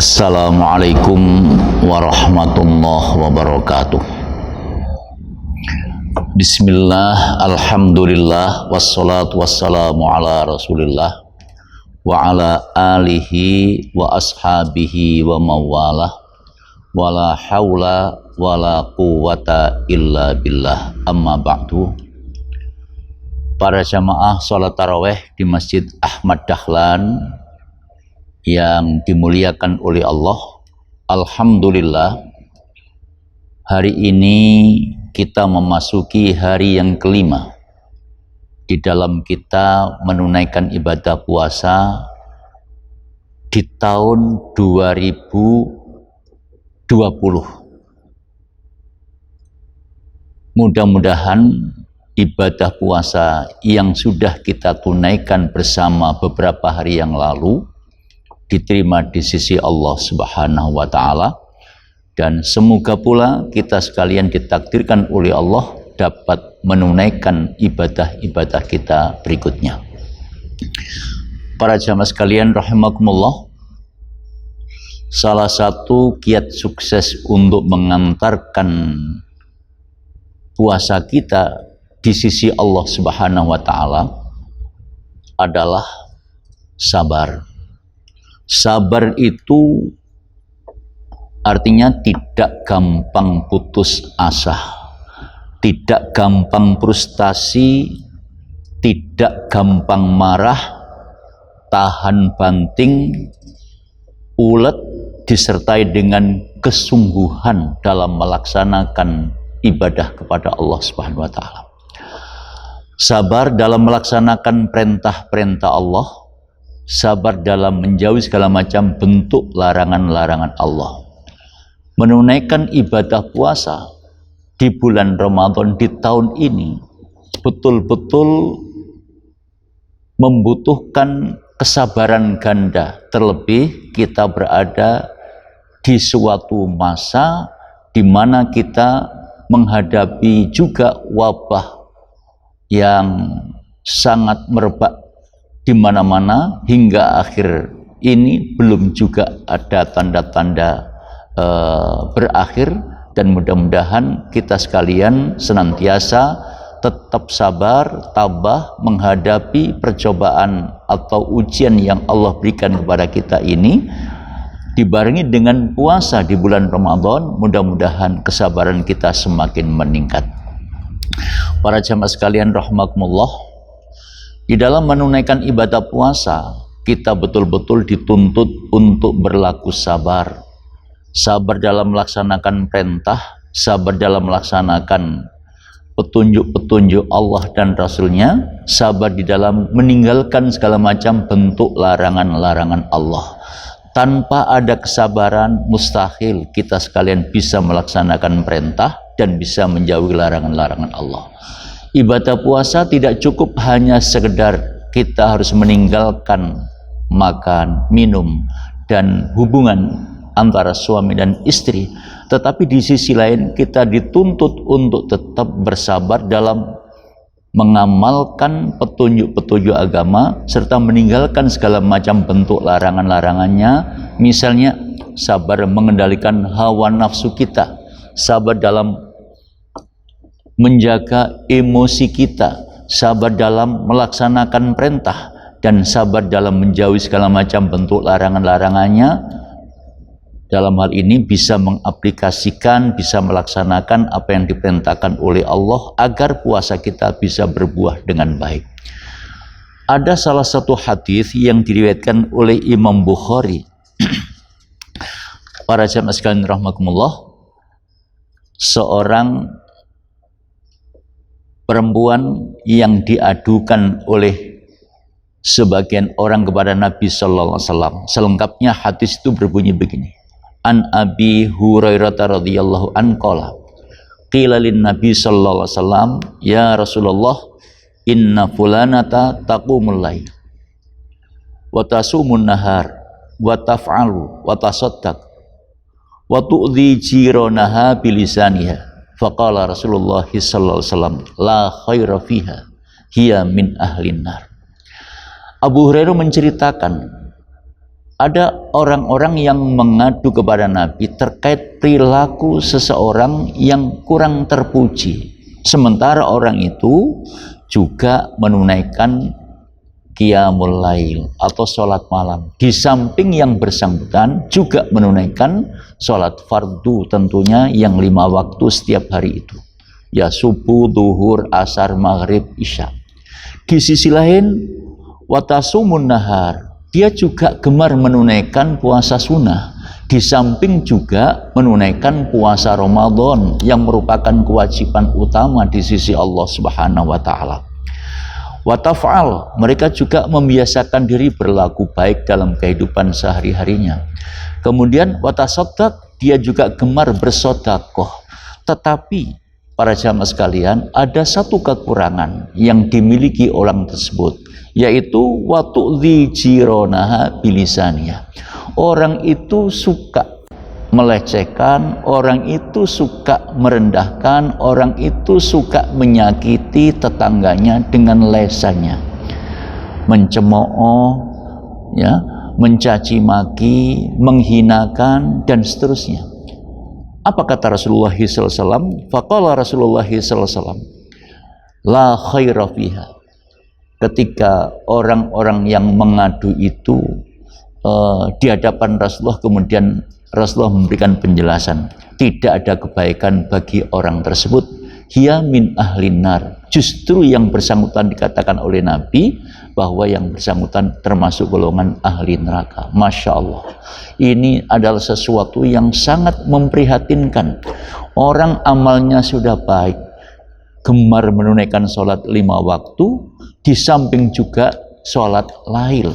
Assalamualaikum warahmatullahi wabarakatuh. Bismillah, alhamdulillah, wassalatu wassalamu ala rasulillah wa ala alihi wa ashabihi wa mawalah wala hawla wala quwata illa billah, amma ba'du. Para jamaah sholat taraweh di Masjid Ahmad Dahlan yang dimuliakan oleh Allah, alhamdulillah, hari ini kita memasuki hari yang kelima di dalam kita menunaikan ibadah puasa di tahun 2020. Mudah-mudahan ibadah puasa yang sudah kita tunaikan bersama beberapa hari yang lalu diterima di sisi Allah Subhanahu wa Ta'ala, dan semoga pula kita sekalian ditakdirkan oleh Allah dapat menunaikan ibadah-ibadah kita berikutnya. Para jamaah sekalian rahimakumullah, salah satu kiat sukses untuk mengantarkan puasa kita di sisi Allah Subhanahu wa Ta'ala adalah sabar. Sabar itu artinya tidak gampang putus asa, tidak gampang frustasi, tidak gampang marah, tahan banting, ulet, disertai dengan kesungguhan dalam melaksanakan ibadah kepada Allah Subhanahu wa Ta'ala. Sabar dalam melaksanakan perintah-perintah Allah, sabar dalam menjauhi segala macam bentuk larangan-larangan Allah. Menunaikan ibadah puasa di bulan Ramadan di tahun ini betul-betul membutuhkan kesabaran ganda, terlebih kita berada di suatu masa di mana kita menghadapi juga wabah yang sangat merebak di mana-mana. Hingga akhir ini belum juga ada tanda-tanda berakhir, dan mudah-mudahan kita sekalian senantiasa tetap sabar, tabah menghadapi percobaan atau ujian yang Allah berikan kepada kita ini, dibarengi dengan puasa di bulan Ramadan. Mudah-mudahan kesabaran kita semakin meningkat. Para jamaah sekalian rahimakumullah, di dalam menunaikan ibadah puasa, kita betul-betul dituntut untuk berlaku sabar. Sabar dalam melaksanakan perintah, sabar dalam melaksanakan petunjuk-petunjuk Allah dan Rasul-Nya, sabar di dalam meninggalkan segala macam bentuk larangan-larangan Allah. Tanpa ada kesabaran, mustahil kita sekalian bisa melaksanakan perintah dan bisa menjauhi larangan-larangan Allah. Ibadah puasa tidak cukup hanya sekedar kita harus meninggalkan makan, minum, dan hubungan antara suami dan istri, tetapi di sisi lain kita dituntut untuk tetap bersabar dalam mengamalkan petunjuk-petunjuk agama serta meninggalkan segala macam bentuk larangan-larangannya. Misalnya sabar mengendalikan hawa nafsu kita, sabar dalam menjaga emosi kita, sabar dalam melaksanakan perintah, dan sabar dalam menjauhi segala macam bentuk larangan-larangannya. Dalam hal ini bisa mengaplikasikan, bisa melaksanakan apa yang diperintahkan oleh Allah agar puasa kita bisa berbuah dengan baik. Ada salah satu hadis yang diriwayatkan oleh Imam Bukhari. Para jamaah sekalian rahimakumullah, seorang perempuan yang diadukan oleh sebagian orang kepada Nabi Sallallahu Alaihi Wasallam. Selengkapnya hadis itu berbunyi begini: An Abi Hurairah radhiyallahu an qala qila lin Nabi sallallahu alaihi wasallam ya Rasulullah inna fulanata taqumul lail wa tasumun nahar wa taf'alu wa tasaddaq wa tu'dhi jiranaha bilisaniha. Faqala Rasulullah sallallahu alaihi wasallam la khaira fiha hiya min ahlin nar. Abu Hurairah menceritakan ada orang-orang yang mengadu kepada Nabi terkait perilaku seseorang yang kurang terpuji. Sementara orang itu juga menunaikan qiyamul lail atau sholat malam. Di samping yang bersangkutan juga menunaikan sholat fardu tentunya yang 5 waktu setiap hari itu. Ya subuh, duhur, asar, maghrib, isya. Di sisi lain, watasumun nahar. Dia juga gemar menunaikan puasa sunnah. Di samping juga menunaikan puasa Ramadan yang merupakan kewajiban utama di sisi Allah Subhanahu wa taala. Wataf'al, mereka juga membiasakan diri berlaku baik dalam kehidupan sehari-harinya. Kemudian watasaddaq, dia juga gemar bersedekah. Tetapi para jamaah sekalian, ada satu kekurangan yang dimiliki orang tersebut, yaitu watu'dzi jironaha bilisaniya. Orang itu suka melecehkan, orang itu suka merendahkan, orang itu suka menyakiti tetangganya dengan lesannya, mencemooh, ya, mencaci maki, menghinakan, dan seterusnya. Apa kata Rasulullah SAW? Faqala Rasulullah SAW, la khaira fiha. Ketika orang-orang yang mengadu itu di hadapan Rasulullah, kemudian Rasulullah memberikan penjelasan, tidak ada kebaikan bagi orang tersebut. Hiya min ahlin nar. Justru yang bersangkutan dikatakan oleh Nabi bahwa yang bersangkutan termasuk golongan ahli neraka. Masya Allah, ini adalah sesuatu yang sangat memprihatinkan. Orang amalnya sudah baik, gemar menunaikan sholat 5 waktu, di samping juga sholat lail,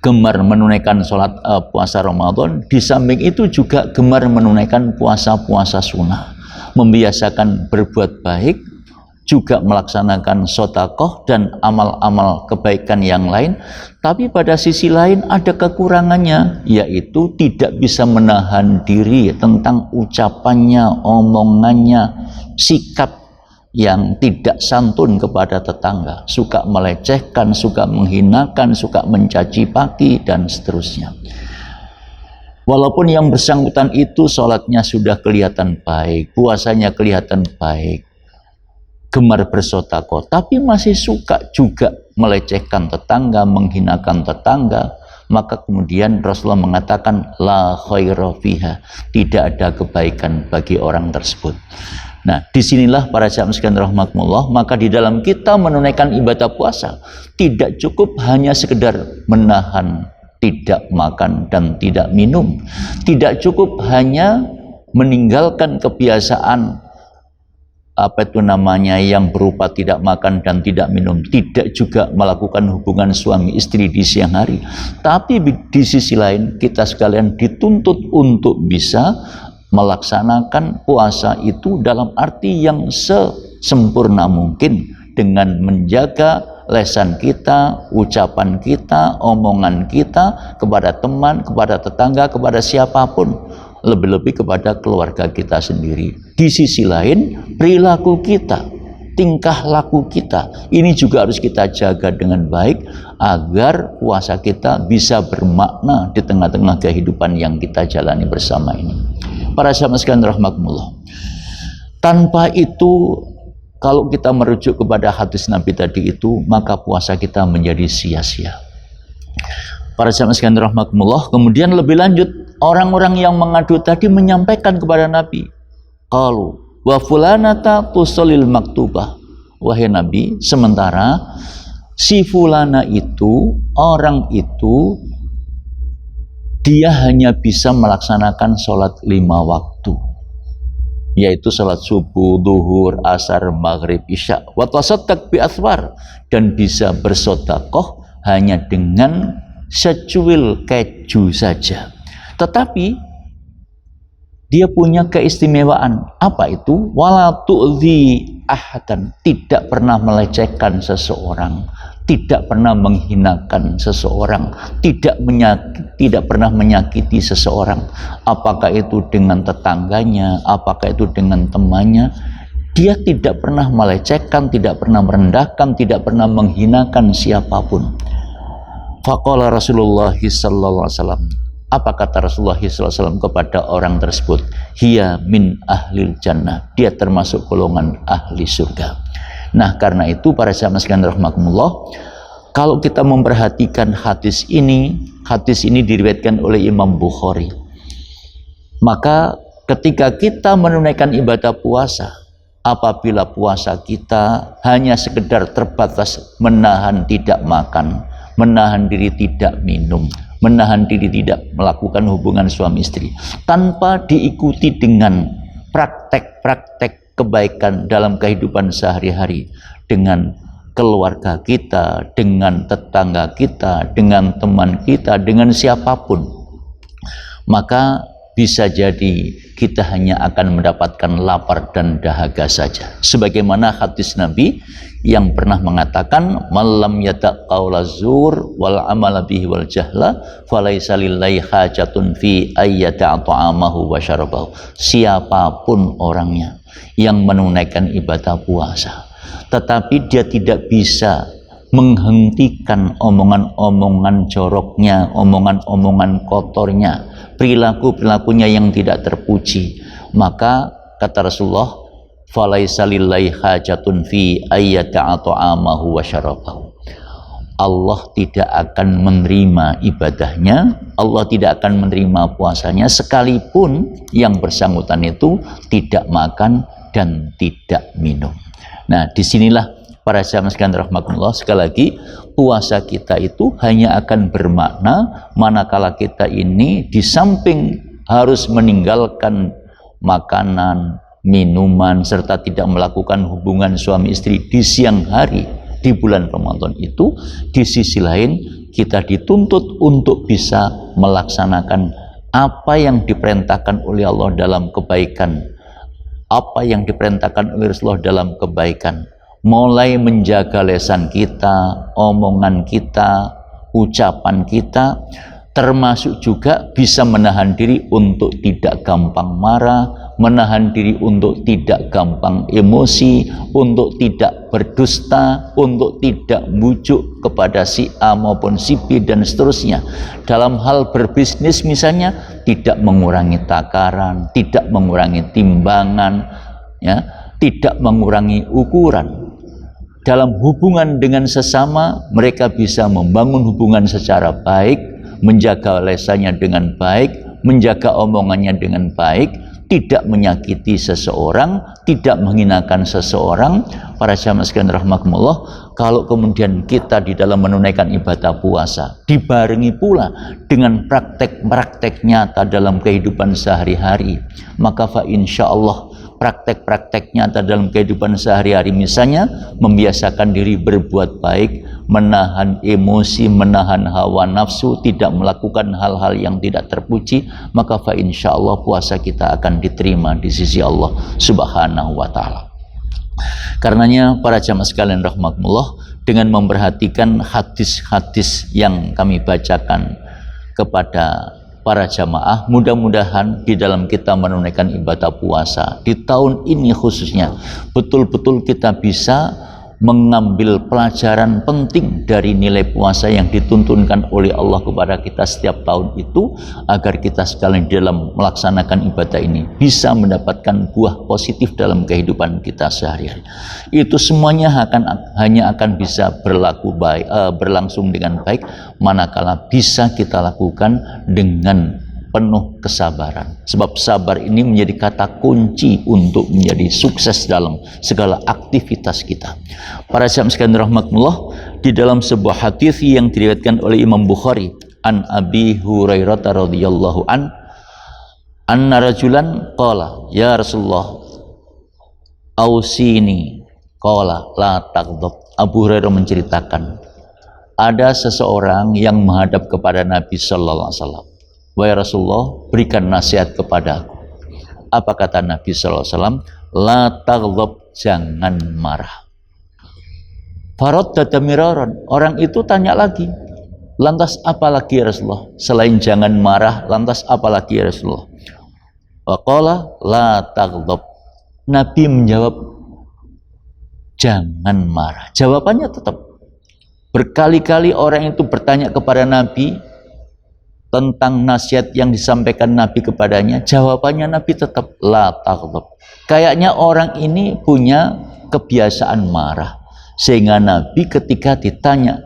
gemar menunaikan sholat puasa Ramadan, di samping itu juga gemar menunaikan puasa-puasa sunnah, membiasakan berbuat baik, juga melaksanakan sedekah dan amal-amal kebaikan yang lain. Tapi pada sisi lain ada kekurangannya, yaitu tidak bisa menahan diri tentang ucapannya, omongannya, sikap yang tidak santun kepada tetangga, suka melecehkan, suka menghinakan, suka mencaci maki, dan seterusnya. Walaupun yang bersangkutan itu sholatnya sudah kelihatan baik, puasanya kelihatan baik, gemar bersedekah, tapi masih suka juga melecehkan tetangga, menghinakan tetangga, maka kemudian Rasulullah mengatakan la khaira fiha, tidak ada kebaikan bagi orang tersebut. Nah, disinilah para jamaah sekalian rahimakumullah, maka di dalam kita menunaikan ibadah puasa tidak cukup hanya sekedar menahan tidak makan dan tidak minum, tidak cukup hanya meninggalkan kebiasaan yang berupa tidak makan dan tidak minum, tidak juga melakukan hubungan suami istri di siang hari, tapi di sisi lain kita sekalian dituntut untuk bisa melaksanakan puasa itu dalam arti yang sesempurna mungkin, dengan menjaga lesan kita, ucapan kita, omongan kita kepada teman, kepada tetangga, kepada siapapun, lebih-lebih kepada keluarga kita sendiri. Di sisi lain, perilaku kita, tingkah laku kita, ini juga harus kita jaga dengan baik agar puasa kita bisa bermakna di tengah-tengah kehidupan yang kita jalani bersama ini. Para jamaah sekalian rahimakumullah, tanpa itu, kalau kita merujuk kepada hadis Nabi tadi itu, maka puasa kita menjadi sia-sia. Para jamaah sekalian rahimakumullah, kemudian lebih lanjut, orang-orang yang mengadu tadi menyampaikan kepada Nabi, qalu wa fulanata tusallil maktubah. Wahai Nabi, sementara si fulana itu, orang itu, dia hanya bisa melaksanakan sholat 5 waktu, yaitu sholat subuh, duhur, asar, maghrib, isya, wa tasaddaq bi athwar, dan bisa bersedekah hanya dengan secuil keju saja. Tetapi dia punya keistimewaan. Apa itu? Wala tu'dzi ahadan, tidak pernah melecehkan seseorang, tidak pernah menghinakan seseorang, tidak pernah menyakiti seseorang, apakah itu dengan tetangganya, apakah itu dengan temannya. Dia tidak pernah melecehkan, tidak pernah merendahkan, tidak pernah menghinakan siapapun. Faqala Rasulullah sallallahu alaihi wasallam. Apa kata Rasulullah sallallahu alaihi wasallam kepada orang tersebut? Hiya min ahlil jannah. Dia termasuk golongan ahli surga. Nah, karena itu para jamaah sekalian rahimakumullah, kalau kita memperhatikan hadis ini diriwayatkan oleh Imam Bukhari. Maka ketika kita menunaikan ibadah puasa, apabila puasa kita hanya sekedar terbatas menahan tidak makan, menahan diri tidak minum, menahan diri tidak melakukan hubungan suami istri, tanpa diikuti dengan praktek-praktek kebaikan dalam kehidupan sehari-hari, dengan keluarga kita, dengan tetangga kita, dengan teman kita, dengan siapapun, maka bisa jadi kita hanya akan mendapatkan lapar dan dahaga saja. Sebagaimana hadis Nabi yang pernah mengatakan, malam yata qaula zur wal amala bihi wal jahla falaisa lillahi hajatun fi ayyata ta'amahu wa syarabahu. Siapapun orangnya yang menunaikan ibadah puasa, tetapi dia tidak bisa menghentikan omongan-omongan joroknya, omongan-omongan kotornya, perilaku-perilakunya yang tidak terpuji, maka kata Rasulullah, falaisa lillahi hajatun fi ayyata ta'amahu wa syarabahu. Allah tidak akan menerima ibadahnya, Allah tidak akan menerima puasanya sekalipun yang bersangkutan itu tidak makan dan tidak minum. Nah, disinilah para jamaah sekalian rahmatullah, sekali lagi puasa kita itu hanya akan bermakna manakala kita ini di samping harus meninggalkan makanan, minuman, serta tidak melakukan hubungan suami istri di siang hari di bulan Ramadan itu, di sisi lain kita dituntut untuk bisa melaksanakan apa yang diperintahkan oleh Allah dalam kebaikan, apa yang diperintahkan oleh Rasulullah dalam kebaikan, mulai menjaga lisan kita, omongan kita, ucapan kita, termasuk juga bisa menahan diri untuk tidak gampang marah, menahan diri untuk tidak gampang emosi, untuk tidak berdusta, untuk tidak bujuk kepada si A maupun si B dan seterusnya. Dalam hal berbisnis misalnya, tidak mengurangi takaran, tidak mengurangi timbangan, ya, tidak mengurangi ukuran. Dalam hubungan dengan sesama, mereka bisa membangun hubungan secara baik, menjaga lesannya dengan baik, menjaga omongannya dengan baik, tidak menyakiti seseorang, tidak menghinakan seseorang. Para jamaah sekalian rahmatullah, kalau kemudian kita di dalam menunaikan ibadah puasa dibarengi pula dengan praktek-praktek nyata dalam kehidupan sehari-hari, maka fa insyaallah praktek-praktek nyata dalam kehidupan sehari-hari, misalnya membiasakan diri berbuat baik, menahan emosi, menahan hawa nafsu, tidak melakukan hal-hal yang tidak terpuji, maka fa insyaallah puasa kita akan diterima di sisi Allah Subhanahu wa taala. Karenanya para jamaah sekalian rahmatullah, dengan memperhatikan hadis-hadis yang kami bacakan kepada para jamaah, mudah-mudahan di dalam kita menunaikan ibadah puasa di tahun ini khususnya, betul-betul kita bisa mengambil pelajaran penting dari nilai puasa yang dituntunkan oleh Allah kepada kita setiap tahun itu, agar kita sekalian dalam melaksanakan ibadah ini bisa mendapatkan buah positif dalam kehidupan kita sehari-hari. Itu semuanya hanya akan bisa berlangsung dengan baik manakala bisa kita lakukan dengan penuh kesabaran. Sebab sabar ini menjadi kata kunci untuk menjadi sukses dalam segala aktivitas kita. Para jamaah sekalian rahmatullah, di dalam sebuah hadis yang diriwayatkan oleh Imam Bukhari, an Abi Hurairah radhiyallahu anna rajulan qala ya Rasulullah ausini qala la taghdab. Abu Hurairah menceritakan, ada seseorang yang menghadap kepada Nabi sallallahu alaihi wasallam, wahai Rasulullah, berikan nasihat kepada aku. Apa kata Nabi sallallahu alaihi wasallam? La taghdab, jangan marah. Faraddada miraran, orang itu tanya lagi, lantas apa lagi ya Rasulullah? Selain jangan marah, lantas apa lagi ya Rasulullah? Wa qala la taghdab. Nabi menjawab, jangan marah. Jawabannya tetap Berkali-kali orang itu bertanya kepada Nabi tentang nasihat yang disampaikan Nabi kepadanya. Jawabannya Nabi tetap la taghdab. Kayaknya orang ini punya kebiasaan marah, sehingga Nabi ketika ditanya,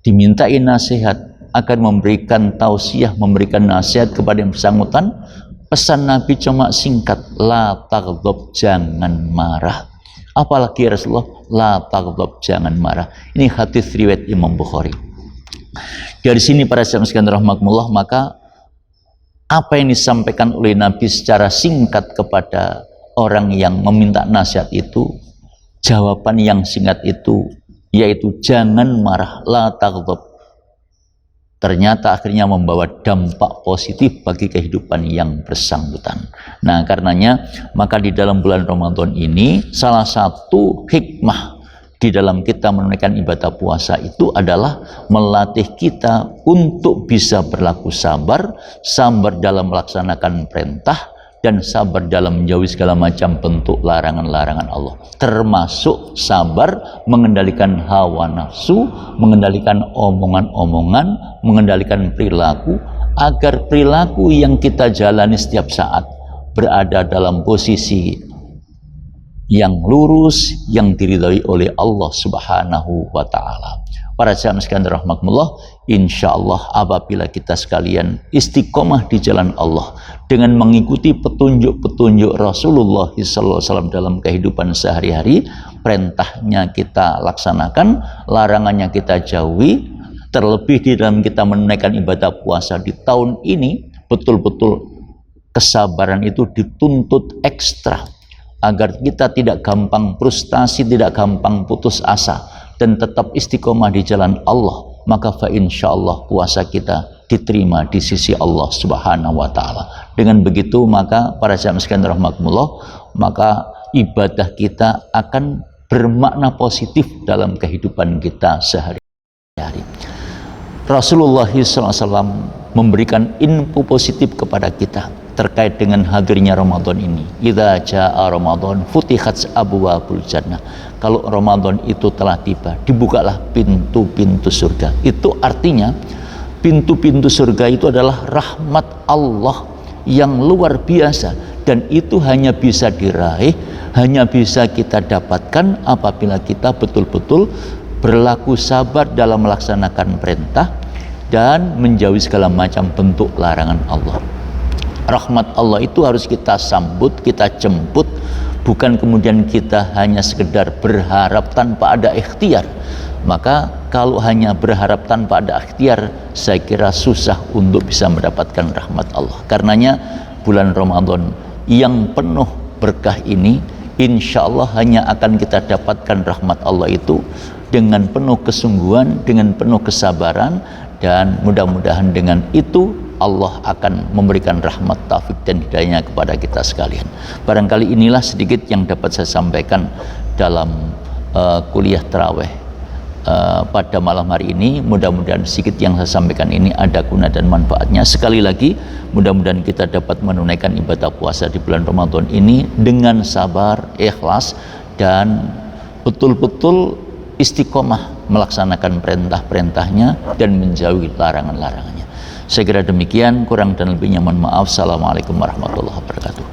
dimintai nasihat, akan memberikan tausiah, memberikan nasihat kepada yang bersangkutan, pesan Nabi cuma singkat, la taghdab, jangan marah. Apalagi Rasulullah, la taghdab, jangan marah. Ini hadis riwayat Imam Bukhari. Dari sini para sahabat sekalian rahmatullah, maka apa yang disampaikan oleh Nabi secara singkat kepada orang yang meminta nasihat itu, jawaban yang singkat itu yaitu jangan marah, la taghdab, ternyata akhirnya membawa dampak positif bagi kehidupan yang bersangkutan. Nah, karenanya maka di dalam bulan Ramadan ini salah satu hikmah di dalam kita menunaikan ibadah puasa itu adalah melatih kita untuk bisa berlaku sabar, sabar dalam melaksanakan perintah, dan sabar dalam menjauhi segala macam bentuk larangan-larangan Allah, termasuk sabar mengendalikan hawa nafsu, mengendalikan omongan-omongan, mengendalikan perilaku, agar perilaku yang kita jalani setiap saat berada dalam posisi yang lurus, yang diridhai oleh Allah Subhanahu wa Ta'ala. Para jamaah sekalian rahmatullah, insya Allah apabila kita sekalian istiqomah di jalan Allah dengan mengikuti petunjuk-petunjuk Rasulullah SAW dalam kehidupan sehari-hari, perintahnya kita laksanakan, larangannya kita jauhi, terlebih di dalam kita menunaikan ibadah puasa di tahun ini, betul-betul kesabaran itu dituntut ekstra, agar kita tidak gampang frustasi, tidak gampang putus asa, dan tetap istiqomah di jalan Allah. Maka fa insyaallah puasa kita diterima di sisi Allah Subhanahu wa Ta'ala. Dengan begitu maka para jamaah sekalian rahmatullah, maka ibadah kita akan bermakna positif dalam kehidupan kita sehari-hari. Rasulullah SAW memberikan info positif kepada kita terkait dengan hadirnya Ramadan ini. Idza jaa Ramadan futihat abwaabul jannah. Kalau Ramadan itu telah tiba, dibukalah pintu-pintu surga. Itu artinya pintu-pintu surga itu adalah rahmat Allah yang luar biasa, dan itu hanya bisa diraih, hanya bisa kita dapatkan apabila kita betul-betul berlaku sabar dalam melaksanakan perintah dan menjauhi segala macam bentuk larangan Allah. Rahmat Allah itu harus kita sambut, kita jemput, bukan kemudian kita hanya sekedar berharap tanpa ada ikhtiar. Maka kalau hanya berharap tanpa ada ikhtiar, saya kira susah untuk bisa mendapatkan rahmat Allah. Karenanya bulan Ramadan yang penuh berkah ini, insya Allah hanya akan kita dapatkan rahmat Allah itu dengan penuh kesungguhan, dengan penuh kesabaran, dan mudah-mudahan dengan itu Allah akan memberikan rahmat, taufik dan hidayahnya kepada kita sekalian. Barangkali inilah sedikit yang dapat saya sampaikan dalam kuliah tarawih pada malam hari ini. Mudah-mudahan sedikit yang saya sampaikan ini ada guna dan manfaatnya. Sekali lagi, mudah-mudahan kita dapat menunaikan ibadah puasa di bulan Ramadan ini dengan sabar, ikhlas, dan betul-betul istiqomah melaksanakan perintah-perintahnya dan menjauhi larangan-larangannya. Saya kira demikian, kurang dan lebihnya mohon maaf. Assalamualaikum warahmatullahi wabarakatuh.